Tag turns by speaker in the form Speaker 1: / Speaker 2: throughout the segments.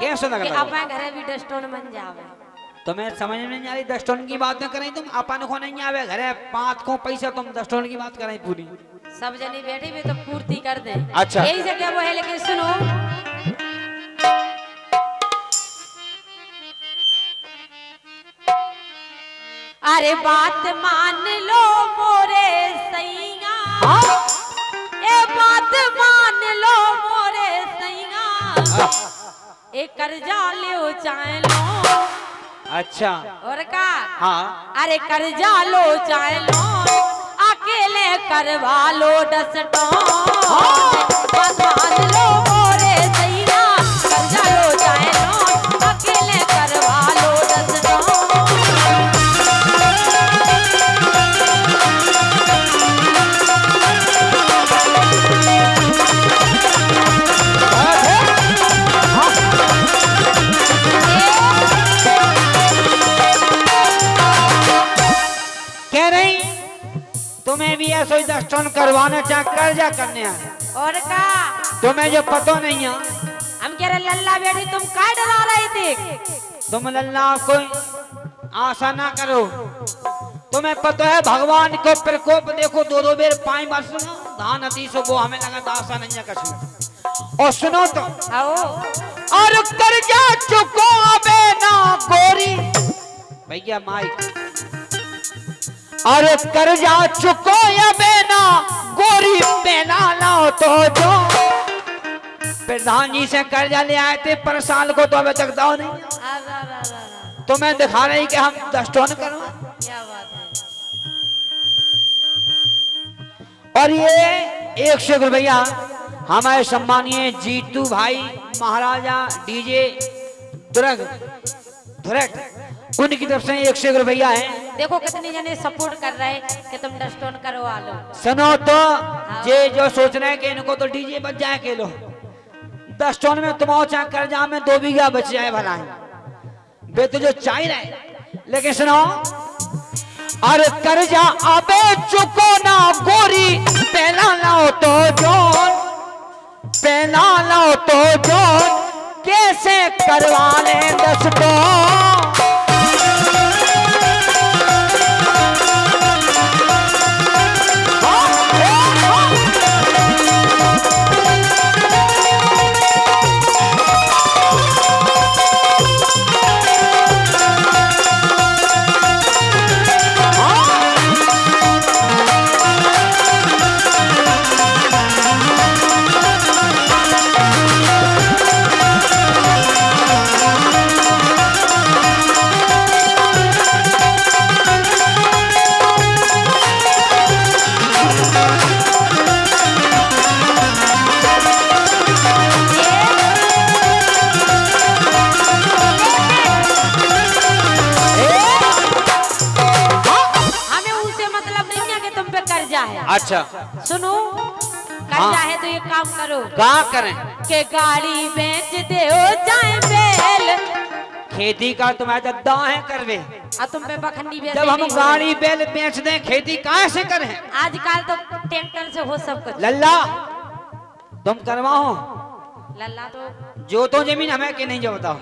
Speaker 1: कैसे लगा
Speaker 2: कि
Speaker 1: था?
Speaker 2: अपने घरे भी डस्टोन बन जावे।
Speaker 1: तुम्हें समझ में नहीं आ रही डस्टोन की बात न करें तुम अपन को नहीं आवे घरे 5 को पैसा तुम डस्टोन की बात करें पूरी।
Speaker 2: सब जनी बैठी भी तो पूर्ति कर दे।
Speaker 1: अच्छा।
Speaker 2: यही से क्या वो है, लेकिन सुनो अरे बात मान लो मोरे सैया, ए बात मान लो मोरे सैया, ए कर्जा ले चाहे लो।
Speaker 1: अच्छा।
Speaker 2: और का?
Speaker 1: हाँ।
Speaker 2: अरे कर्जा लो चाहे लो, अकेले करवा लो डस्टोन। बात मान लो मोरे सैया, कर्जा लो चाहे लो, अकेले करवा लो डस्टोन।
Speaker 1: कह रही तुम्हें भी ऐसा ही डस्टोन करवाना चाह कर्जा करने आए।
Speaker 2: और का?
Speaker 1: तुम्हें जो पता नहीं है
Speaker 2: हम कह रहे लल्ला बेटी तुम का डरा रही थी?
Speaker 1: तुम लल्ला कोई आशा ना करो। तुम्हें पता है भगवान को प्रकोप देखो, दो दो बेर पाई बार सुनो धान अति सो वो हमें लगा दासा नहीं है कछु। और सुनो तो
Speaker 2: आओ
Speaker 1: और कर्जा चुको अबे ना गोरी भैया माइक। अरे कर्जा चुको अबे ना गोरी पेना लाओ तो जो प्रधान जी से कर्जा ले आए थे पर साल को तो अभी तक दाव नहीं। तुम्हें दिखा रही कि हम डस्टोन करवा।
Speaker 2: क्या बात है।
Speaker 1: और ये 100 रुपया हमारे सम्मानीय जीतू भाई महाराजा डीजे दुर्ग उनकी तरफ से 100 रुपया है।
Speaker 2: देखो कितने जने सपोर्ट कर रहे हैं कि तुम डस्टोन करवा लो।
Speaker 1: सुनो तो ये जो सोच रहे हैं कि इनको तो डीजे बच जाए के लो डस्टोन में तुम्हारा चाहे कर्जा में 2 बीघा बच जाए भला वे तो जो चाह रहे। लेकिन सुनो अरे कर्जा अबे चुको ना गोरी पहला लाओ तो जोन पहला लाओ तो जोन कैसे करवा ले डस्टोन। अच्छा
Speaker 2: सुनो कर्जा है तो ये काम करो।
Speaker 1: क्या करें?
Speaker 2: के गाड़ी बेच दे जाए बेल।
Speaker 1: खेती का तुम्हारा दद्दा है करवे।
Speaker 2: तुम पे बखंडी बेच
Speaker 1: जब हम गाड़ी बेल बेच दें खेती कहाँ से करें?
Speaker 2: आजकल तो ट्रैक्टर से हो सब कुछ।
Speaker 1: लल्ला तुम करवाओ।
Speaker 2: लल्ला तो
Speaker 1: जो तो जमीन हमें के नहीं जो बताओ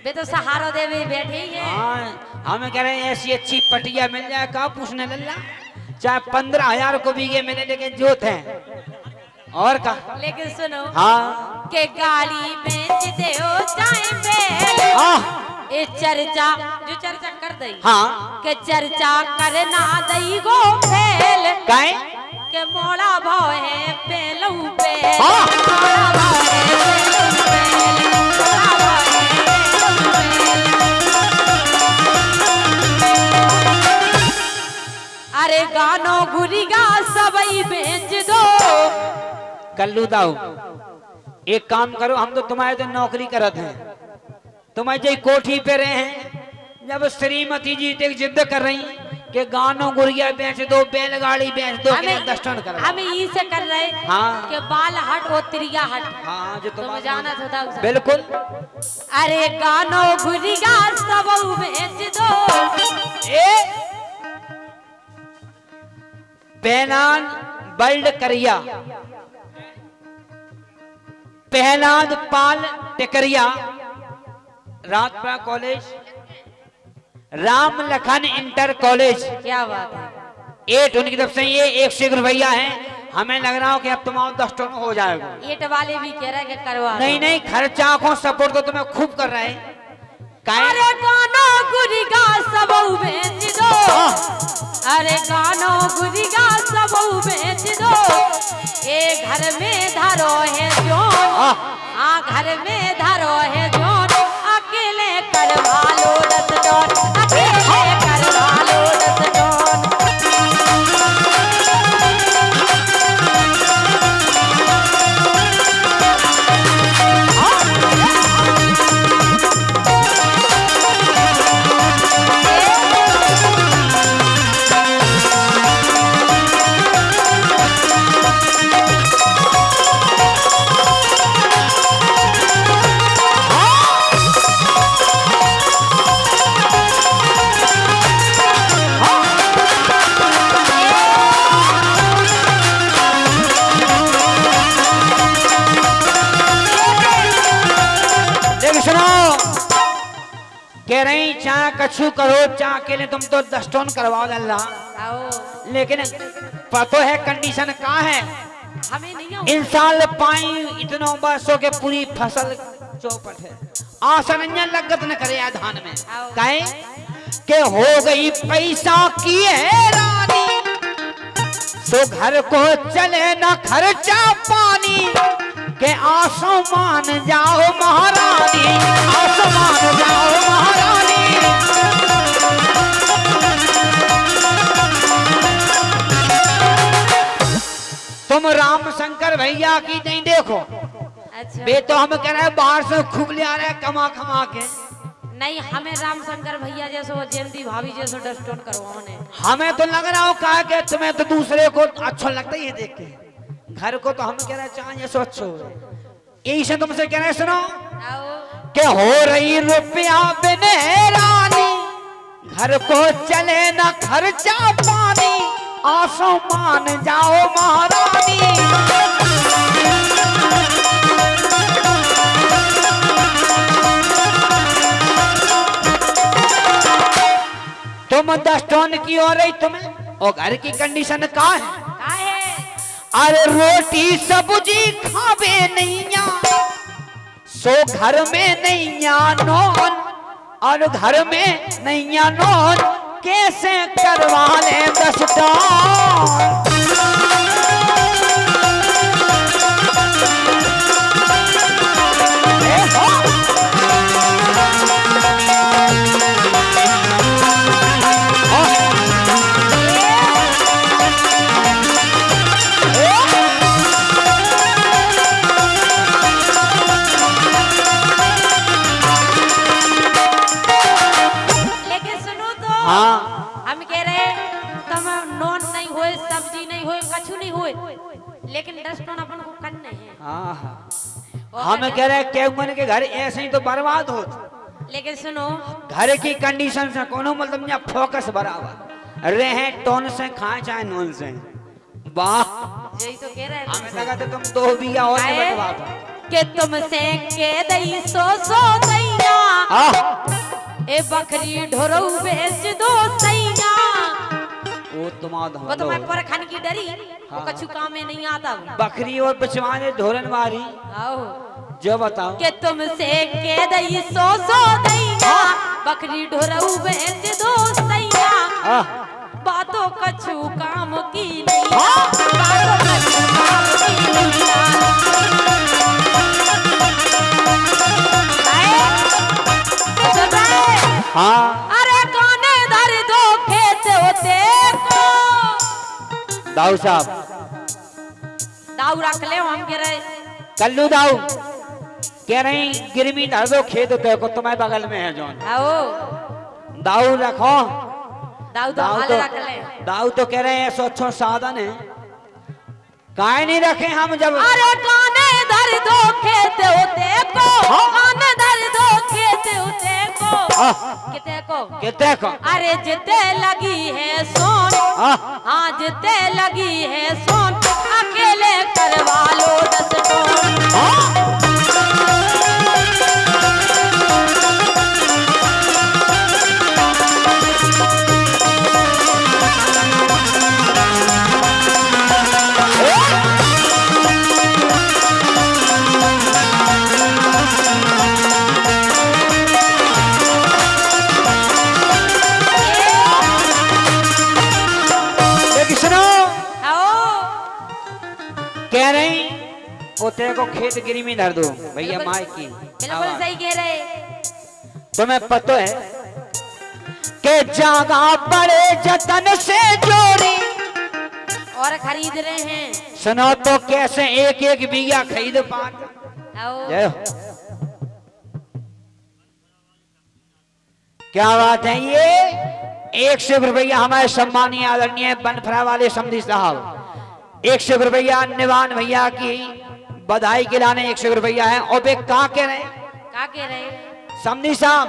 Speaker 2: वे तो सहारा दे बैठे ही है।
Speaker 1: हाँ हमें कह रहे हैं ऐसी अच्छी पटिया मिल जाए कहाँ पूछने लल्ला चाहे 15,000 को बीघे मिले लेकिन जोत है और का।
Speaker 2: लेकिन सुनो
Speaker 1: हाँ
Speaker 2: के गाड़ी बेच दे चाहे बेल।
Speaker 1: हाँ
Speaker 2: ये चर्चा जो चर्चा कर दई।
Speaker 1: हाँ
Speaker 2: के चर्चा करना दई गो फेल।
Speaker 1: काहे
Speaker 2: के मोड़ा भाव है पेलू पे।
Speaker 1: हाँ
Speaker 2: मोड़ा भाव है पेलू पे। मोड़ा भाव है पेलू पे। अरे गानो घुरीगा सबई बेच दो।
Speaker 1: कल्लू दाऊ एक काम करो हम तो तुम्हारे तो नौकरी करत हैं तुम्हारे जो कोठी पे रहे हैं जब श्रीमती जी एक जिद कर रही कि गानों गुड़िया बेच दो बैलगाड़ी बेच दो डस्टोन कर
Speaker 2: हम ई से कर रहे।
Speaker 1: हाँ
Speaker 2: के बाल हट और त्रिया हट।
Speaker 1: हाँ जो
Speaker 2: तुम जाना था
Speaker 1: बिल्कुल।
Speaker 2: अरे गानो घुरीगा सब बेच दो।
Speaker 1: पहनान बल्ड करिया Prahlad Pal Tekariya Ratpura college, Ram Lakhan inter college
Speaker 2: क्या बात है।
Speaker 1: 8 उनकी तरफ से ये 101 रुपया है। हमें लग रहा हो कि अब तुम्हारा 10 टन हो जाएगा।
Speaker 2: ईट वाले भी कह रहे हैं कि करवा दो।
Speaker 1: नहीं नहीं, खर्चा को सपोर्ट तो तुम्हें खूब कर रहे हैं।
Speaker 2: अरे गानो गुरिगा सब बेच दो, अरे गानो गुरिगा सब बेच दो, ए घर में धरो है जोन, हाँ घर में धरो है जोन, अकेले करवा लो 10 टन, अकेले करवा लो 10 टन।
Speaker 1: कह रही चाह कछु करो, चाह के लिए तुम तो 10 टन करवाओ अल्लाह,
Speaker 2: आओ
Speaker 1: लेकिन पतो है कंडीशन का है।
Speaker 2: हमें नहीं आओ।
Speaker 1: इन साल पाई इतनों बरसों के पूरी फसल चौपट है, आसनंजन लगत न करे आ धान में। काहे के हो गई पैसा की है रानी, तो घर को चले न खर्चा पानी, के आसमान जाओ महारानी, आसमान जाओ महारानी। तुम राम शंकर भैया की नहीं देखो,
Speaker 2: अच्छा
Speaker 1: बे तो हम कह रहे हैं बाहर से खूब ले आ रहे हैं कमा खमा के।
Speaker 2: नहीं, हमें राम शंकर भैया जैसो जयंती भाभी जैसो 10 टन करवाने।
Speaker 1: हमें तो लग रहा हो कहा कि तुम्हें तो दूसरे को अच्छा लगता ही है देख के, घर को तो हम कह रहे हैं चाहिए सो अच्छो। यही से तुमसे कह रहे हैं सुनो
Speaker 2: आओ
Speaker 1: के हो रही रुपया बिने रानी, घर को चले न खर्चा पानी, आसमान जाओ महारानी। तुम 10 टन की हो रही तुम्हें, और घर की कंडीशन का है।
Speaker 2: काहे
Speaker 1: अरे रोटी सब्जी खावे नैया, सो घर में नैया नोन, और घर में नैया नोन, कैसे करवा ले 10 टन।
Speaker 2: लेकिन सुनो तो,
Speaker 1: हाँ
Speaker 2: हम कह रहे तुम नॉन नहीं होए, सब्जी नहीं होए, कछु नहीं होए, लेकिन 10 टन अपन को करने हैं।
Speaker 1: हाँ हम कह रहे केवन के घर ऐसे ही तो बर्बाद होते।
Speaker 2: लेकिन सुनो,
Speaker 1: घर की कंडीशन से कोनो मतलब नहीं, फोकस बराबर रहे, टोन से खाए चाहे नॉन से। वाह
Speaker 2: यही तो कह रहे हैं
Speaker 1: हमें लगा था तुम 2 बीघा और
Speaker 2: काहे?
Speaker 1: बटवा दो।
Speaker 2: कि तुमसे के दई सो दैया, ए बकरी ढोरऊ बेच दो सैया।
Speaker 1: वो तुम्हारा
Speaker 2: वो तो मैं पर खाने की डरी, वो कछु काम में नहीं आता।
Speaker 1: बकरी और बिचवाने ढोरन वाली
Speaker 2: आओ
Speaker 1: जो बताओ
Speaker 2: कि तुमसे के दई सो दैया, बकरी ढोरऊ बेच दो सैया। बातों कछु काम की नहीं, बातों कछु काम की नहीं।
Speaker 1: हाँ
Speaker 2: अरे काने धर दो खेत होते को,
Speaker 1: दाऊ साहब
Speaker 2: दाऊ रख ले, हम कह रहे
Speaker 1: कल्लू दाऊ कह रही गिरमी धर दो खेत होते को, तुम्हारे बगल में है जौन।
Speaker 2: आओ
Speaker 1: दाऊ रखो,
Speaker 2: दाऊ तो
Speaker 1: दाऊ
Speaker 2: हाल
Speaker 1: तो
Speaker 2: रख ले।
Speaker 1: दाऊ तो कह रहे हैं ऐसा अच्छा साधन है, काहे नहीं रखे हम जब।
Speaker 2: अरे काने धर दो खेत होते को, काने धर दो खेत होते को, किते को
Speaker 1: कितने को
Speaker 2: अरे जिते लगी है सोन, हाँ जिते लगी है सोन, अकेले करवा लो 10 टन।
Speaker 1: को खेत गिरी में धर दो भैया माई की।
Speaker 2: बिल्कुल सही कह रहे।
Speaker 1: तुम्हें पता है कि जागा बड़े जतन से जोड़ी
Speaker 2: और खरीद रहे हैं।
Speaker 1: सुनो तो कैसे एक एक बीघा खरीद पात।
Speaker 2: आओ।
Speaker 1: जय हो। क्या बात है ये 100 रुपया हमारे सम्मानीय आदरणीय बनफरा वाले समधी साहब 100 रुपया निवान भैया की बधाई के लाने 100 रुपया है। और वे कहा कह रहे समधी साहब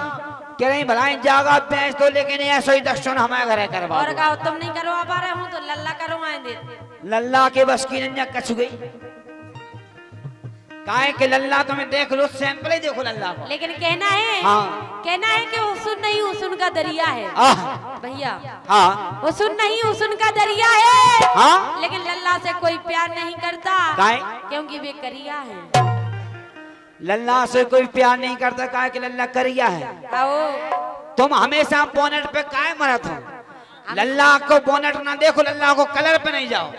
Speaker 1: कह रहे भलाई जागा बेच तो लेकिन ऐसा ही दर्शन हमारे घर करवा
Speaker 2: और कहा तुम नहीं करवा पा रहे हूँ तो लल्ला करवाएं दे।
Speaker 1: लल्ला के बस की नन्या कछ गई काहे के लल्ला तुम्हें देख लो सैंपल ही देखो लल्ला को।
Speaker 2: लेकिन कहना है
Speaker 1: हाँ।
Speaker 2: कहना है कि उसून नहीं उसून का दरिया है भैया।
Speaker 1: हाँ
Speaker 2: उसून नहीं उसून का दरिया है।
Speaker 1: हाँ।
Speaker 2: लेकिन लल्ला से कोई प्यार नहीं करता
Speaker 1: काहे?
Speaker 2: क्योंकि वे करिया है।
Speaker 1: लल्ला से कोई प्यार नहीं करता काहे कि लल्ला करिया है।
Speaker 2: आओ।
Speaker 1: तुम हमेशा बोनेट पे काहे मरत हो। लल्ला को बोनेट ना देखो लल्ला को कलर पे नहीं जाओ।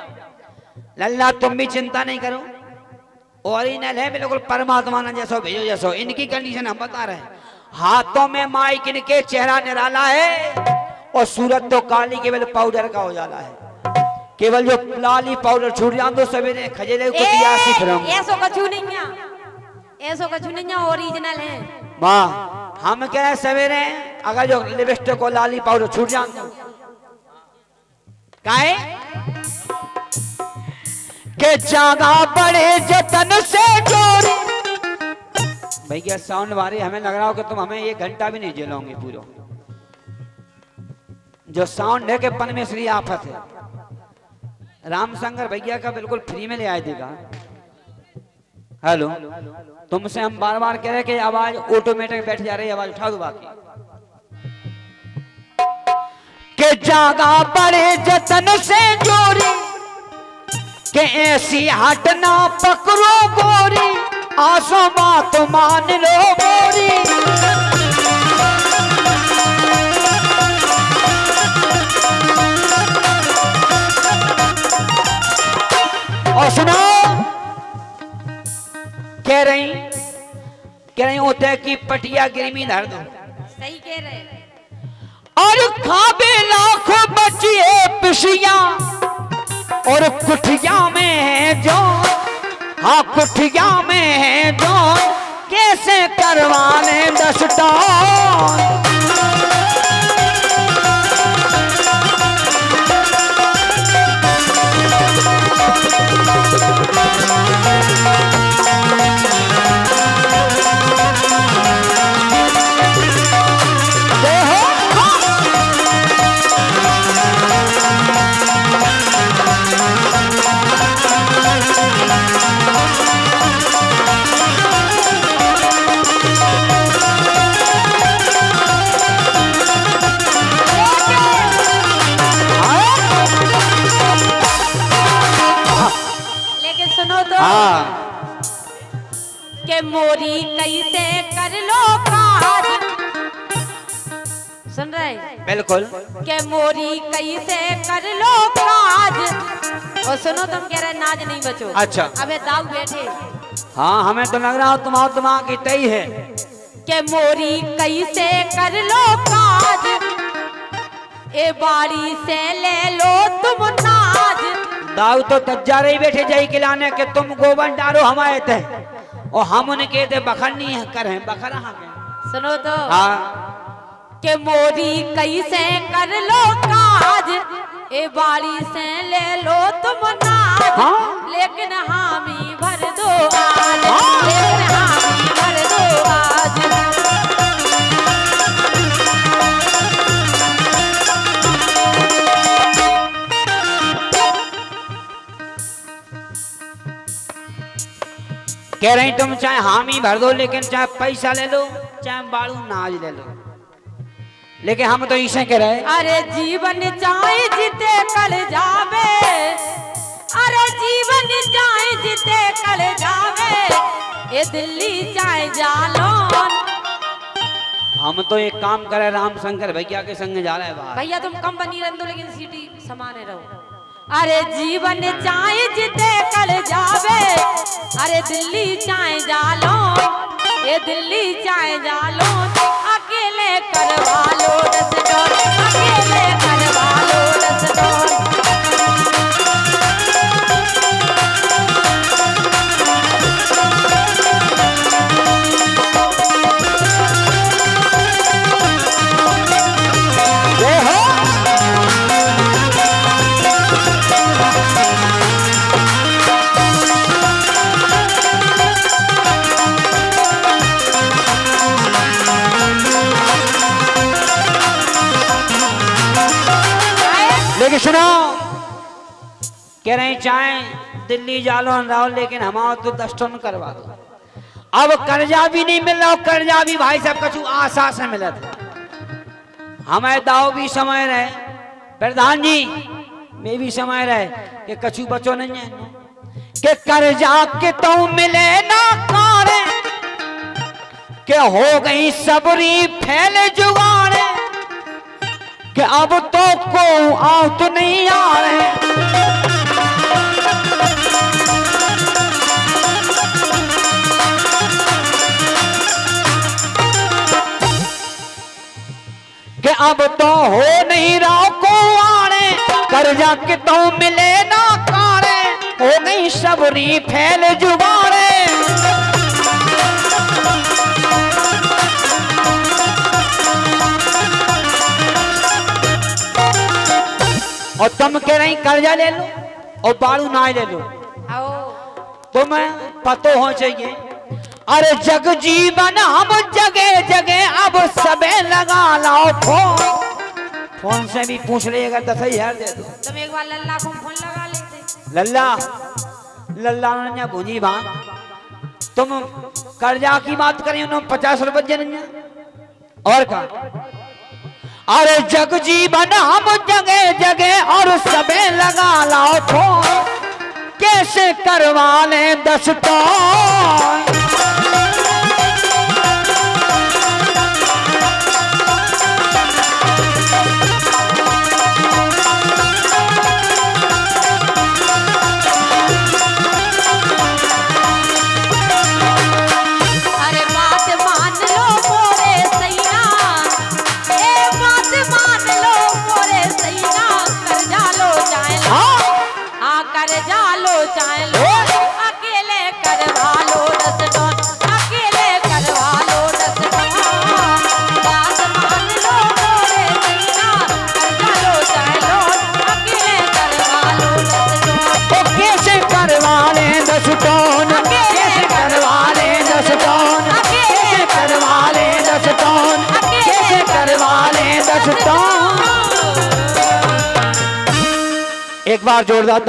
Speaker 1: लल्ला तुम भी चिंता नहीं करो ओरिजिनल है बिल्कुल परमात्मा ने जैसो भेजो जैसो। इनकी कंडीशन हम बता रहे हैं हाथों में माइक इनके चेहरा निराला है और सूरत तो काली केवल पाउडर का हो जाला है। केवल जो लाली पाउडर छूट जान दो सवेरे खजेले को पियासी फिरम
Speaker 2: ऐसो कछु नहीं है। ऐसो कछु नहीं है ओरिजिनल है।
Speaker 1: वाह हम कह रहे सवेरे अगर जो लिपस्टिक को लाली पाउडर छूट जान दो काहे के जागा बड़े जतन से जोड़ी। भैया साउंड वाले हमें लग रहा हो कि तुम हमें 1 घंटा भी नहीं झेलोगे पूरा। जो साउंड है कि परमेश्वरी आफत है। रामशंकर भैया का बिल्कुल फ्री में ले आए देगा। हेलो तुमसे हम बार बार कह रहे कि आवाज ऑटोमेटिक बैठ जा रही है आवाज उठा दो बाकी के जागा बड़े जतन से जोड़ी के ऐसी हटना पकड़ो गोरी आसो बात मान लो गोरी। और सुनो कह रही होते की पटिया गिरमी धर दो।
Speaker 2: सही कह रहे।
Speaker 1: और खाबे लाख बचिए पिशिया और कुठिया में है जौन। हाँ कुठिया में है जौन कैसे करवाने 10 टन।
Speaker 2: के मोरी कैसे कर लो काज। सुन रहे
Speaker 1: बिल्कुल
Speaker 2: के मोरी कैसे कर लो काज। और सुनो तुम कह रहे नाज नहीं बचो।
Speaker 1: अच्छा
Speaker 2: अबे दाऊ बैठे।
Speaker 1: हाँ हमें तो लग रहा तुम्हारा दिमाग की तई है
Speaker 2: के मोरी कैसे कर लो काज। ए बाड़ी से ले लो तुम नाज।
Speaker 1: दाऊ तो तज्जा रही बैठे जाई खिलाने के तुम गोबर डालो हमारे थे और हम उनके थे बखरनी करें बखरा।
Speaker 2: सुनो तो
Speaker 1: हाँ
Speaker 2: के मोरी कैसे कर लो काज। ए बाड़ी से ले लो तुम नाज।
Speaker 1: हाँ?
Speaker 2: लेकिन हामी भर दो आज। लेकिन हामी भर दो आज।
Speaker 1: कह रही तुम चाहे हामी भर दो लेकिन चाहे पैसा ले लो चाहे बाड़ू नाज ले लो। लेकिन हम तो इसे कह रहे
Speaker 2: अरे जीवन चाहे जीते कल जावे। अरे जीवन चाहे जीते कल जावे। ये दिल्ली चाहे जालोन।
Speaker 1: हम तो एक काम करे रामशंकर भैया के संग जा रहे हैं बाहर।
Speaker 2: भैया तुम कंपनी रह दो लेकिन सिटी समाने रहो। अरे जीवन चाहे जिते कर जावे, अरे दिल्ली चाहे जालो, ये दिल्ली चाहे जालो, अकेले करवा लो डसडोल, अकेले करवा लो डसडोल।
Speaker 1: लेकिन सुनो, कह रहे चाहे दिल्ली जालो राहुल, लेकिन हमारा तो 10 टन करवा दो। अब कर्जा भी नहीं मिल रहा, कर्जा भी भाई साहब कछु आशा से मिला था। हमें दाव भी समय रहे, प्रधान जी में भी समय रहे कि कछु बचो नहीं है कि कर्जा के तो मिले ना कारे, के हो गई सबरी फैले जुगाड़े, कि अब तो को आओ तो नहीं आ रहे। कि अब तो हो नहीं रहा को आने, कर्जा के तो मिले ना कारे, हो गई सबरी फैल जुगाड़े। और तुम कह रही कर्जा ले लो और बाड़ू ना ले लो, तुम्हें पतो हो चाहिए। अरे जग जीवन हम जगह जगह अब सबे लगा लाओ फोन, फोन से भी पूछ लेगा 10,000 दे दो।
Speaker 2: तुम एक बार लल्ला को फोन लगा लेते।
Speaker 1: लल्ला लल्ला ने भूजी भाग, तुम कर्जा की बात करें उन्होंने 50 रुपये देने और का। अरे जग जीवन हम जगह जगह और सबे लगा लाओ फोन, कैसे करवा ले 10 टन। एक बार जोरदार